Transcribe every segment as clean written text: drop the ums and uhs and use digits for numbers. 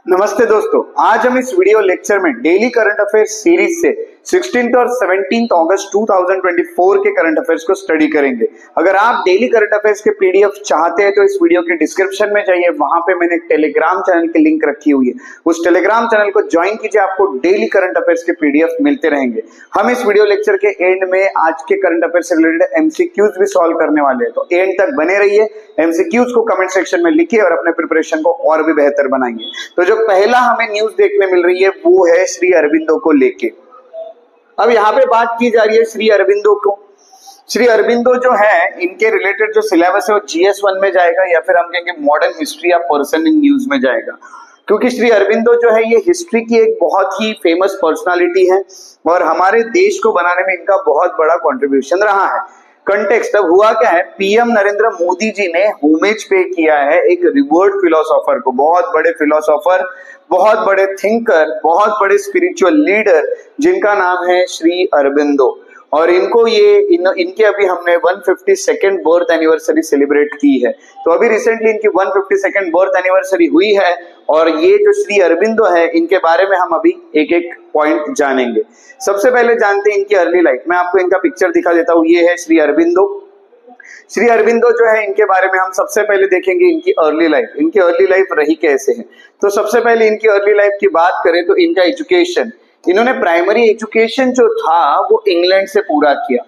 नमस्ते दोस्तों, आज हम इस वीडियो लेक्चर में डेली करंट अफेयर्स सीरीज से 16 और 17 अगस्त 2024 के करंट अफेयर्स को स्टडी करेंगे। अगर आप डेली करंट अफेयर्स के पीडीएफ चाहते हैं तो इस वीडियो के डिस्क्रिप्शन में जाइए, वहां पे मैंने टेलीग्राम चैनल की लिंक रखी हुई है, उस टेलीग्राम चैनल को ज्वाइन कीजिए, आपको डेली करंट अफेयर्स के पीडीएफ मिलते रहेंगे। हम इस वीडियो लेक्चर के एंड में आज के करंट अफेयर्स से रिलेटेड एमसीक्यूज भी सॉल्व करने वाले हैं, तो एंड तक बने रहिए। एमसीक्यूज को कमेंट सेक्शन में लिखिए और अपने प्रिपरेशन को और भी बेहतर बनाइए। तो जो पहला हमें न्यूज देखने मिल रही है वो है श्री अरबिंदो को लेके। अब यहाँ पे बात की जा रही है श्री अरबिंदो को। श्री अरबिंदो जो है, इनके रिलेटेड जो सिलेबस है वो GS1 में जाएगा या फिर हम कहेंगे मॉडर्न हिस्ट्री या पर्सन इन न्यूज में जाएगा, क्योंकि श्री अरबिंदो जो है ये हिस्ट्री की एक बहुत ही फेमस पर्सनालिटी है और हमारे देश को बनाने में इनका बहुत बड़ा कंट्रीब्यूशन रहा है। कंटेक्स्ट अब हुआ क्या है, पीएम नरेंद्र मोदी जी ने होमेज पे किया है एक रिवर्ड फिलोसोफर को, बहुत बड़े फिलोसोफर, बहुत बड़े थिंकर, बहुत बड़े स्पिरिचुअल लीडर जिनका नाम है श्री अरबिंदो। और इनको इनके अभी हमने 152nd बर्थ एनिवर्सरी सेलिब्रेट की है। तो अभी रिसेंटली इनकी 152nd बर्थ एनिवर्सरी हुई है और ये जो श्री अरबिंदो है इनके बारे में हम अभी एक एक पॉइंट जानेंगे। सबसे पहले जानते हैं इनकी अर्ली लाइफ। मैं आपको इनका पिक्चर दिखा देता हूँ, ये है श्री अरबिंदो। श्री अरबिंदो जो है, इनके बारे में हम सबसे पहले देखेंगे इनकी अर्ली लाइफ। इनकी अर्ली लाइफ रही कैसे है, तो सबसे पहले इनकी अर्ली लाइफ की बात करें तो इनका एजुकेशन, इन्होंने प्राइमरी एजुकेशन जो था वो इंग्लैंड से पूरा किया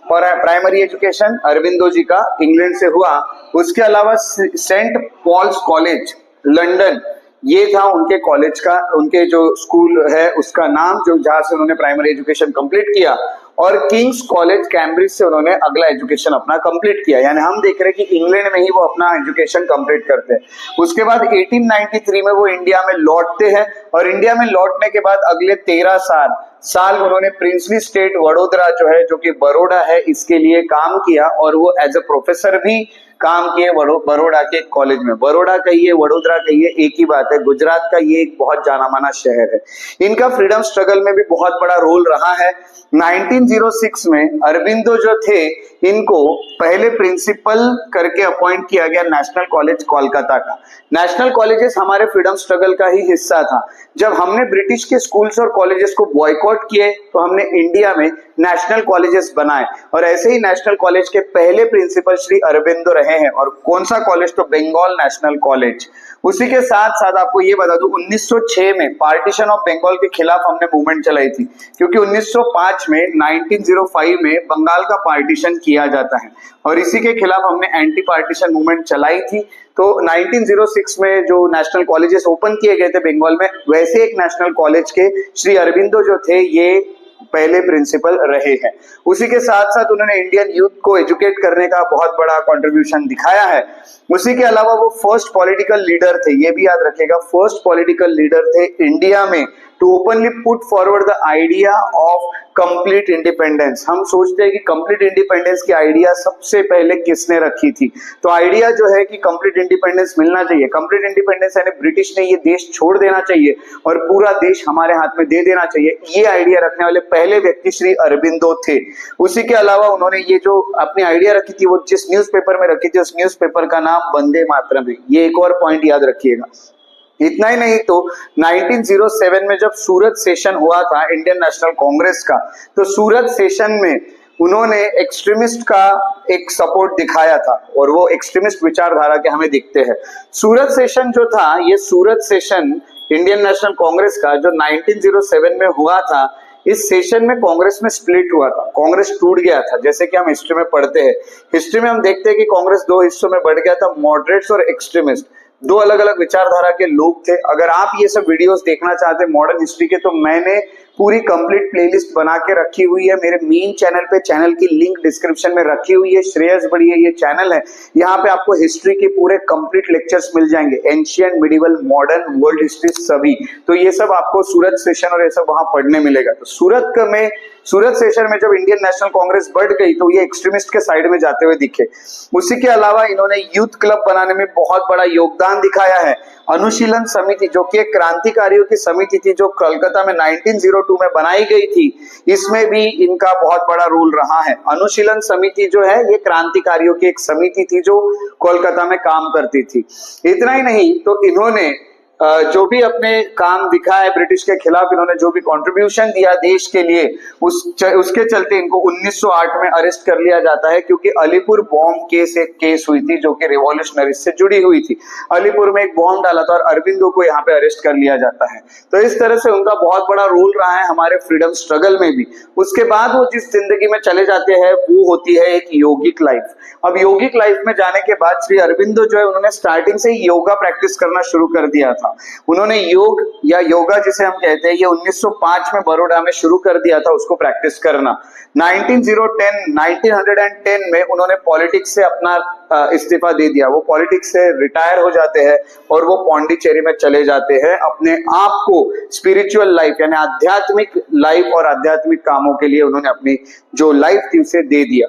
और प्राइमरी एजुकेशन अरबिंदो जी का इंग्लैंड से हुआ। उसके अलावा सेंट पॉल्स कॉलेज लंदन, ये था उनके कॉलेज का, उनके जो स्कूल है उसका नाम, जो जहां से उन्होंने प्राइमरी एजुकेशन कंप्लीट किया। और किंग्स कॉलेज कैम्ब्रिज से उन्होंने अगला एजुकेशन अपना कंप्लीट किया। यानी हम देख रहे हैं कि इंग्लैंड में ही वो अपना एजुकेशन कंप्लीट करते हैं। उसके बाद 1893 में वो इंडिया में लौटते हैं और इंडिया में लौटने के बाद अगले 13 साल उन्होंने प्रिंसली स्टेट वडोदरा जो है, जो कि बड़ौदा है, इसके लिए काम किया और वो एज ए प्रोफेसर भी काम किए बड़ौदा के कॉलेज में। बड़ौदा कहिए, वडोदरा कहिए, एक ही बात है। गुजरात का ये एक बहुत जाना माना शहर है। इनका फ्रीडम स्ट्रगल में भी बहुत बड़ा रोल रहा है। 1906 में अरबिंदो जो थे, इनको पहले प्रिंसिपल करके अपॉइंट किया गया नेशनल कॉलेज कोलकाता का। नेशनल कॉलेजेस हमारे फ्रीडम स्ट्रगल का ही हिस्सा था। जब हमने ब्रिटिश के स्कूल्स और कॉलेजेस को बॉयकॉट किए तो हमने इंडिया में नेशनल कॉलेजेस बनाए और ऐसे ही नेशनल कॉलेज के पहले प्रिंसिपल श्री अरबिंदो रहे हैं। और कौन सा कॉलेज, तो बंगाल नेशनल कॉलेज। उसी के साथ साथ आपको ये बता दूं, 1906 में पार्टीशन ऑफ बंगाल के खिलाफ हमने मूवमेंट चलाई थी, क्योंकि 1905 में बंगाल का पार्टीशन किया जाता है और इसी के खिलाफ हमने एंटी पार्टीशन मूवमेंट चलाई थी। तो 1906 में जो नेशनल कॉलेजेस ओपन किए गए थे बंगाल में, वैसे एक नेशनल कॉलेज के श्री अरबिंदो जो थे ये पहले प्रिंसिपल रहे हैं। उसी के साथ साथ उन्होंने इंडियन यूथ को एजुकेट करने का बहुत बड़ा कंट्रीब्यूशन दिखाया है। उसी के अलावा वो फर्स्ट पॉलिटिकल लीडर थे, ये भी याद रखिएगा, फर्स्ट पॉलिटिकल लीडर थे इंडिया में to openly put forward the idea of complete independence. हम सोचते हैं कि कंप्लीट इंडिपेंडेंस की आइडिया सबसे पहले किसने रखी थी, तो आइडिया जो है कि कंप्लीट इंडिपेंडेंस मिलना चाहिए, कंप्लीट इंडिपेंडेंस यानी ब्रिटिश ने ये देश छोड़ देना चाहिए और पूरा देश हमारे हाथ में दे देना चाहिए, ये आइडिया रखने वाले पहले व्यक्ति श्री अरबिंदो थे। उसी के अलावा उन्होंने ये जो अपनी आइडिया रखी थी वो जिस न्यूज़पेपर में रखी थी, उस न्यूज़पेपर का नाम वंदे मातरम है। ये एक और पॉइंट याद रखिएगा। इतना ही नहीं, तो 1907 में जब सूरत सेशन हुआ था इंडियन नेशनल कांग्रेस का, तो सूरत सेशन में उन्होंने एक्सट्रीमिस्ट का एक सपोर्ट दिखाया था और वो एक्सट्रीमिस्ट विचारधारा के हमें दिखते हैं। सूरत सेशन जो था, ये सूरत सेशन इंडियन नेशनल कांग्रेस का जो 1907 में हुआ था, इस सेशन में कांग्रेस में स्प्लिट हुआ था, कांग्रेस टूट गया था। जैसे कि हम हिस्ट्री में पढ़ते हैं, हिस्ट्री में हम देखते हैं कि कांग्रेस दो हिस्सों में बढ़ गया था, मॉडरेट्स और एक्सट्रीमिस्ट, दो अलग अलग विचारधारा के लोग थे। अगर आप ये सब वीडियोस देखना चाहते हैं मॉडर्न हिस्ट्री के, तो मैंने पूरी कंप्लीट प्लेलिस्ट बना के रखी हुई है मेरे मेन चैनल पे, चैनल की लिंक डिस्क्रिप्शन में रखी हुई है। श्रेयस बढ़िया ये चैनल है, यहाँ पे आपको हिस्ट्री के पूरे कंप्लीट लेक्चर्स मिल जाएंगे, ancient, medieval, modern, world history सभी। तो ये सब आपको सूरत सेशन और ये सब वहां पढ़ने मिलेगा। तो सूरत सेशन में जब इंडियन नेशनल कांग्रेस बढ़ गई तो ये एक्सट्रीमिस्ट के साइड में जाते हुए दिखे। उसी के अलावा इन्होंने यूथ क्लब बनाने में बहुत बड़ा योगदान दिखाया है। अनुशीलन समिति जो कि एक क्रांतिकारियों की समिति थी, जो कलकत्ता में 1902 में बनाई गई थी, इसमें भी इनका बहुत बड़ा रोल रहा है। अनुशीलन समिति जो है ये क्रांतिकारियों की एक समिति थी जो कोलकाता में काम करती थी। इतना ही नहीं, तो इन्होंने जो भी अपने काम दिखा है ब्रिटिश के खिलाफ, इन्होंने जो भी कंट्रीब्यूशन दिया देश के लिए, उसके चलते इनको 1908 में अरेस्ट कर लिया जाता है, क्योंकि अलीपुर बॉम्ब केस एक केस हुई थी जो कि रिवॉल्यूशनरी से जुड़ी हुई थी। अलीपुर में एक बॉम्ब डाला था और अरविंदो को यहाँ पे अरेस्ट कर लिया जाता है। तो इस तरह से उनका बहुत बड़ा रोल रहा है हमारे फ्रीडम स्ट्रगल में भी। उसके बाद वो जिस जिंदगी में चले जाते हैं वो होती है एक योगिक लाइफ। अब योगिक लाइफ में जाने के बाद श्री अरविंदो जो है उन्होंने स्टार्टिंग से ही योगा प्रैक्टिस करना शुरू कर दिया था। उन्होंने योग या योगा जिसे हम कहते हैं, ये 1905 में बड़ौदा में शुरू कर दिया था उसको प्रैक्टिस करना। 1910 में उन्होंने पॉलिटिक्स से अपना इस्तीफा दे दिया। वो पॉलिटिक्स से रिटायर हो जाते हैं और वो पौंडीचेरी में चले जाते हैं, अपने आप को स्पिरिचुअल लाइफ यानी आध्यात्मिक लाइफ और आध्यात्मिक कामों के लिए उन्होंने अपनी जो लाइफ थी उसे दे दिया।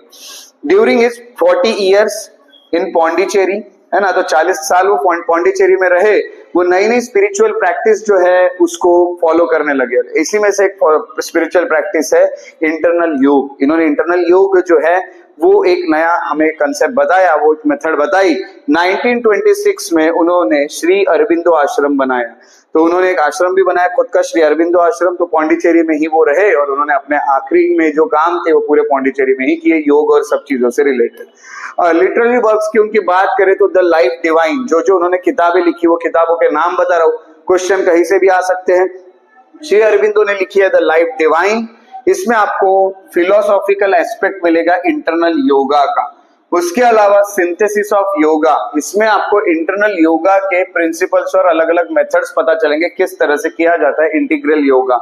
During his 40 years in Pondicherry, है ना, तो 40 साल वो पौंडीचेरी में रहे। वो नई नई स्पिरिचुअल प्रैक्टिस जो है उसको फॉलो करने लगे। इसी में से एक स्पिरिचुअल प्रैक्टिस है इंटरनल योग। इन्होंने इंटरनल योग जो है वो एक नया हमें कंसेप्ट बताया, वो एक मेथड बताई। 1926 में उन्होंने श्री अरबिंदो आश्रम बनाया। तो उन्होंने एक आश्रम भी बनाया खुद का, श्री अरबिंदो आश्रम। तो पौंडीचेरी में ही वो रहे और उन्होंने अपने आखिरी में जो काम थे वो पूरे पौंडीचेरी में ही किए, योग और सब चीजों से रिलेटेड। लिटरली वर्क्स की उनकी बात करें तो द लाइफ डिवाइन, जो उन्होंने किताबें लिखी, वो किताबों के नाम बता रहा हूं, क्वेश्चन कहीं से भी आ सकते हैं। श्री अरबिंदो ने लिखी है द लाइफ डिवाइन। इसमें आपको फिलोसॉफिकल एस्पेक्ट मिलेगा इंटरनल योगा का। उसके अलावा सिंथेसिस ऑफ योगा, इसमें आपको इंटरनल योगा के प्रिंसिपल्स और अलग अलग मेथड्स पता चलेंगे किस तरह से किया जाता है इंटीग्रल योगा।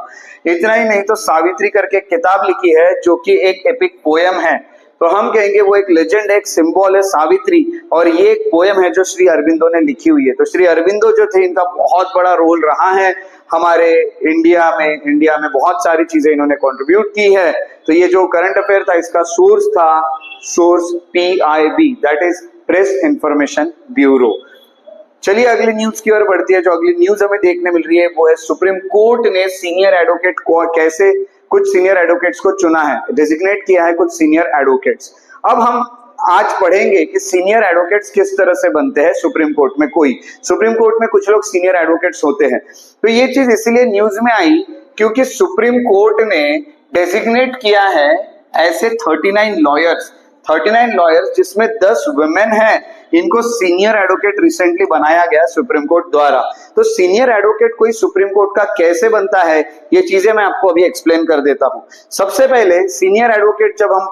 इतना ही नहीं तो सावित्री करके एक किताब लिखी है जो कि एक एपिक पोयम है। तो हम कहेंगे वो एक लेजेंड, एक सिंबल है सावित्री, और ये एक पोयम है जो श्री अरबिंदो ने लिखी हुई है। तो श्री अरबिंदो जो थे इनका बहुत बड़ा रोल रहा है हमारे इंडिया में बहुत सारी चीजें इन्होंने कंट्रीब्यूट की है। तो ये जो करंट अफेयर था इसका सोर्स था PIB, that is press information bureau. चलिए अगली न्यूज की ओर बढ़ती है। जो अगली न्यूज हमें देखने मिल रही है वो है सुप्रीम कोर्ट ने सीनियर एडवोकेट को कैसे कुछ सीनियर एडवोकेट्स को चुना है, डेजिग्नेट किया है कुछ सीनियर एडवोकेट्स। अब हम आज पढ़ेंगे कि सीनियर एडवोकेट्स किस तरह से बनते हैं सुप्रीम कोर्ट में। सुप्रीम कोर्ट में कुछ लोग सीनियर एडवोकेट्स होते हैं। तो ये चीज इसीलिए न्यूज में आई क्योंकि सुप्रीम कोर्ट ने डेजिग्नेट किया है ऐसे 39 लॉयर्स जिसमें 10 वुमेन हैं, इनको सीनियर एडवोकेट रिसेंटली बनाया गया सुप्रीम कोर्ट द्वारा। तो सीनियर एडवोकेट कोई सुप्रीम कोर्ट का कैसे बनता है ये चीजें मैं आपको अभी एक्सप्लेन कर देता हूं। सबसे पहले सीनियर एडवोकेट जब हम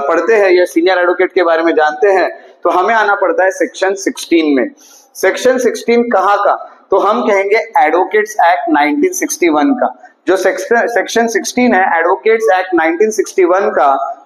पढ़ते हैं या सीनियर एडवोकेट के बारे में जानते हैं तो हमें आना पड़ता है सेक्शन 16 में। सेक्शन 16 कहाँ का, तो हम कहेंगे एडवोकेट्स एक्ट 1961 का। जो सेक्शन 16 है एडवोकेट्स एक्ट 1961 का,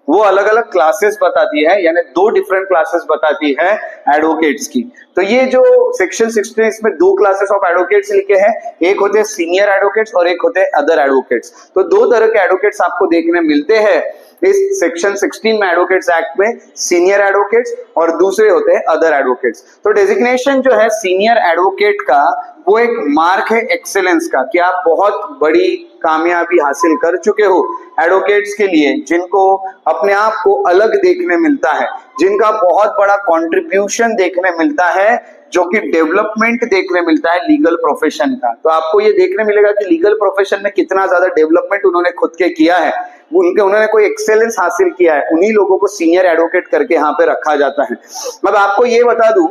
वो अलग अलग क्लासेस बताती है, यानी 2 डिफरेंट क्लासेस बताती है एडवोकेट्स की। तो ये जो सेक्शन 16 इसमें 2 क्लासेस ऑफ एडवोकेट्स लिखे हैं, एक होते हैं सीनियर एडवोकेट्स और एक होते हैं अदर एडवोकेट्स। तो 2 तरह के एडवोकेट्स आपको देखने मिलते हैं इस सेक्शन 16 में एडवोकेट्स एक्ट में, सीनियर एडवोकेट्स और दूसरे होते हैं अदर एडवोकेट्स। तो डेजिग्नेशन जो है सीनियर एडवोकेट का वो एक मार्क है एक्सेलेंस का, कि आप बहुत बड़ी कामयाबी हासिल कर चुके हो एडवोकेट्स के लिए, जिनको अपने आप को अलग देखने मिलता है, जिनका बहुत बड़ा कंट्रीब्यूशन देखने मिलता है, जो कि डेवलपमेंट देखने मिलता है लीगल प्रोफेशन का। तो आपको ये देखने मिलेगा कि लीगल प्रोफेशन में कितना ज्यादा डेवलपमेंट उन्होंने खुद के किया है, उन्होंने कोई एक्सेलेंस हासिल किया है, उन्हीं लोगों को सीनियर एडवोकेट करके यहाँ पे रखा जाता है। अब आपको ये बता दूं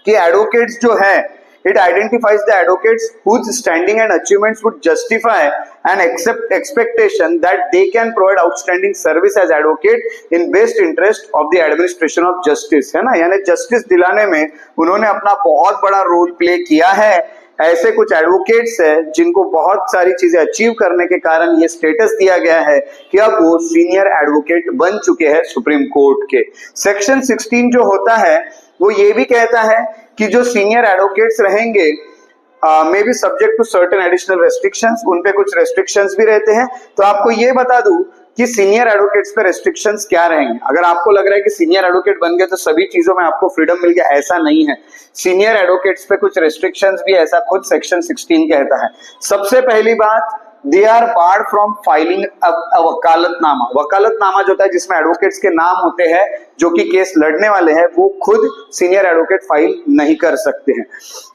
कि एडवोकेट्स जो है, it identifies the advocates whose standing and achievements would justify an expectation that they can provide outstanding service as advocate in best interest of the administration of justice, है ना, यानी जस्टिस दिलाने में उन्होंने अपना बहुत बड़ा रोल प्ले किया है। ऐसे कुछ एडवोकेट्स है जिनको बहुत सारी चीजें अचीव करने के कारण ये स्टेटस दिया गया है कि अब वो सीनियर एडवोकेट बन चुके हैं सुप्रीम कोर्ट के। सेक्शन 16 जो होता है वो ये भी कहता है कि जो सीनियर एडवोकेट्स रहेंगे may be subject to certain additional restrictions, उन पे कुछ रेस्ट्रिक्शंस भी रहते हैं। तो आपको ये बता दूं कि सीनियर एडवोकेट्स पे रेस्ट्रिक्शंस क्या रहेंगे। अगर आपको लग रहा है कि सीनियर एडवोकेट बन गए तो सभी चीजों में आपको फ्रीडम मिल गया, ऐसा नहीं है। सीनियर एडवोकेट्स पे कुछ रेस्ट्रिक्शंस भी ऐसा खुद सेक्शन 16 कहता है। सबसे पहली बात, they are barred from filing वकालतनामा। वकालतनामा जो होता है जिसमें एडवोकेट्स के नाम होते हैं जो कि केस लड़ने वाले हैं, वो खुद सीनियर एडवोकेट फाइल नहीं कर सकते हैं।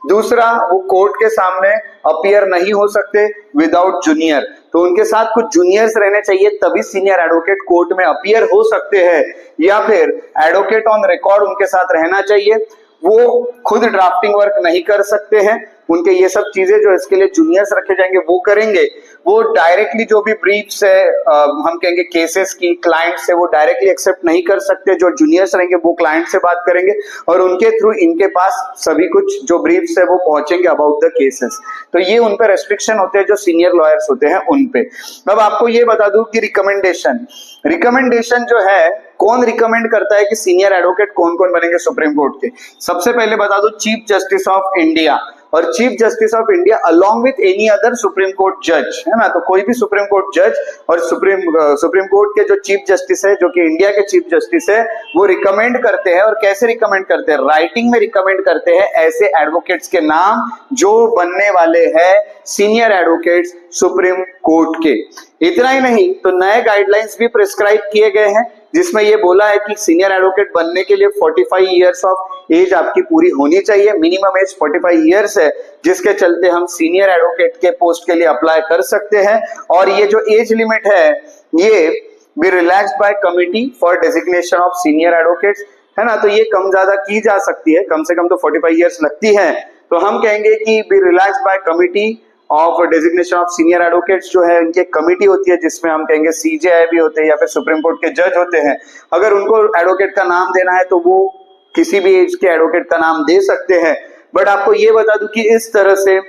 दूसरा, वो कोर्ट के सामने अपीयर नहीं हो सकते विदाउट जूनियर, तो उनके साथ कुछ जूनियर्स रहने चाहिए तभी सीनियर एडवोकेट कोर्ट में अपीयर हो सकते हैं, या फिर एडवोकेट ऑन रिकॉर्ड उनके साथ रहना चाहिए। वो खुद ड्राफ्टिंग वर्क नहीं कर सकते हैं, उनके ये सब चीजें जो इसके लिए जूनियर्स रखे जाएंगे वो करेंगे। वो डायरेक्टली जो भी ब्रीफ्स है हम कहेंगे केसेस की क्लाइंट से, वो डायरेक्टली एक्सेप्ट नहीं कर सकते। जो जूनियर्स रहेंगे वो क्लाइंट से बात करेंगे और उनके थ्रू इनके पास सभी कुछ जो ब्रीफ्स है वो पहुंचेंगे अबाउट द केसेस। तो ये उन पे रेस्ट्रिक्शन होते हैं जो सीनियर लॉयर्स होते हैं उन पे। अब आपको ये बता दूं कि रिकमेंडेशन जो है, कौन रिकमेंड करता है कि सीनियर एडवोकेट कौन कौन बनेंगे सुप्रीम कोर्ट के? सबसे पहले बता दो चीफ जस्टिस ऑफ इंडिया, और chief justice of India along with any other supreme court जज, है ना। तो कोई भी सुप्रीम कोर्ट जज और सुप्रीम कोर्ट के जो चीफ जस्टिस है, जो कि इंडिया के चीफ जस्टिस है, वो रिकमेंड करते हैं। और कैसे रिकमेंड करते हैं? राइटिंग में रिकमेंड करते हैं ऐसे एडवोकेट्स के नाम जो बनने वाले हैं सीनियर एडवोकेट्स सुप्रीम कोर्ट के। इतना ही नहीं, तो नए गाइडलाइंस भी प्रिस्क्राइब किए गए हैं जिसमें ये बोला है कि सीनियर एडवोकेट बनने के लिए 45 इयर्स ऑफ एज आपकी पूरी होनी चाहिए। मिनिमम एज 45 इयर्स है, जिसके चलते हम सीनियर एडवोकेट के पोस्ट के लिए अप्लाई कर सकते हैं। और ये जो एज लिमिट है ये be relaxed by committee for designation of senior advocates, है ना। तो ये कम ज्यादा की जा सकती है, कम से कम तो 45 इयर्स लगती है। तो हम कहेंगे कि be relaxed by committee of designation of senior advocates, जो है उनकी कमिटी होती है जिसमें हम कहेंगे सीजेआई भी होते हैं या फिर सुप्रीम कोर्ट के जज होते हैं। अगर उनको एडवोकेट का नाम देना है तो वो किसी भी एज के एडवोकेट का नाम दे सकते हैं। बट आपको ये बता दूं कि इस तरह से